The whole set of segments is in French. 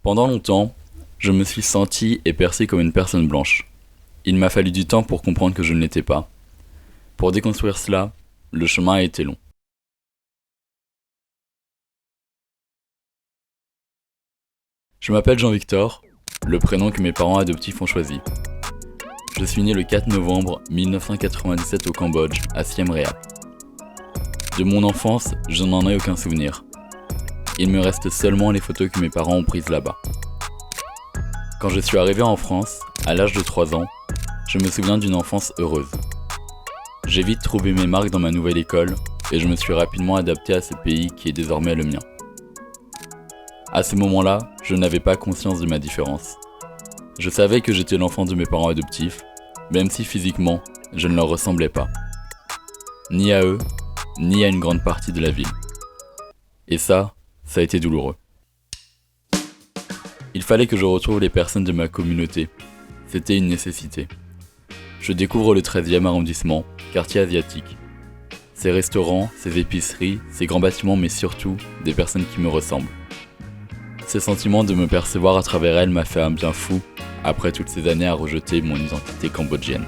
Pendant longtemps, je me suis senti et perçu comme une personne blanche. Il m'a fallu du temps pour comprendre que je ne l'étais pas. Pour déconstruire cela, le chemin a été long. Je m'appelle Jean-Victor, le prénom que mes parents adoptifs ont choisi. Je suis né le 4 novembre 1997 au Cambodge, à Siem Reap. De mon enfance, je n'en ai aucun souvenir. Il me reste seulement les photos que mes parents ont prises là-bas. Quand je suis arrivé en France, à l'âge de 3 ans, je me souviens d'une enfance heureuse. J'ai vite trouvé mes marques dans ma nouvelle école et je me suis rapidement adapté à ce pays qui est désormais le mien. À ce moment-là, je n'avais pas conscience de ma différence. Je savais que j'étais l'enfant de mes parents adoptifs, même si physiquement, je ne leur ressemblais pas. Ni à eux, ni à une grande partie de la ville. Et ça a été douloureux. Il fallait que je retrouve les personnes de ma communauté. C'était une nécessité. Je découvre le 13e arrondissement, quartier asiatique. Ces restaurants, ces épiceries, ces grands bâtiments, mais surtout des personnes qui me ressemblent. Ce sentiment de me percevoir à travers elles m'a fait un bien fou après toutes ces années à rejeter mon identité cambodgienne.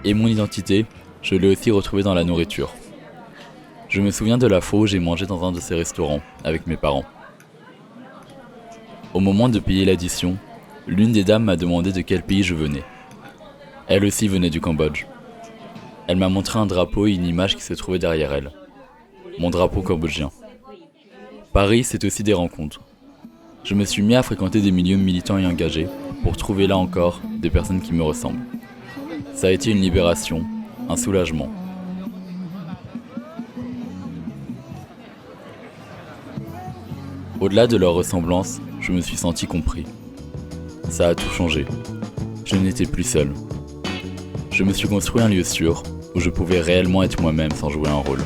Et mon identité, je l'ai aussi retrouvée dans la nourriture. Je me souviens de la fois où j'ai mangé dans un de ces restaurants avec mes parents. Au moment de payer l'addition, l'une des dames m'a demandé de quel pays je venais. Elle aussi venait du Cambodge. Elle m'a montré un drapeau et une image qui se trouvait derrière elle. Mon drapeau cambodgien. Paris, c'est aussi des rencontres. Je me suis mis à fréquenter des milieux militants et engagés pour trouver là encore des personnes qui me ressemblent. Ça a été une libération, un soulagement. Au-delà de leur ressemblance, je me suis senti compris. Ça a tout changé. Je n'étais plus seul. Je me suis construit un lieu sûr où je pouvais réellement être moi-même sans jouer un rôle.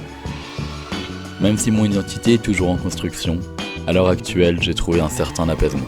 Même si mon identité est toujours en construction, à l'heure actuelle, j'ai trouvé un certain apaisement.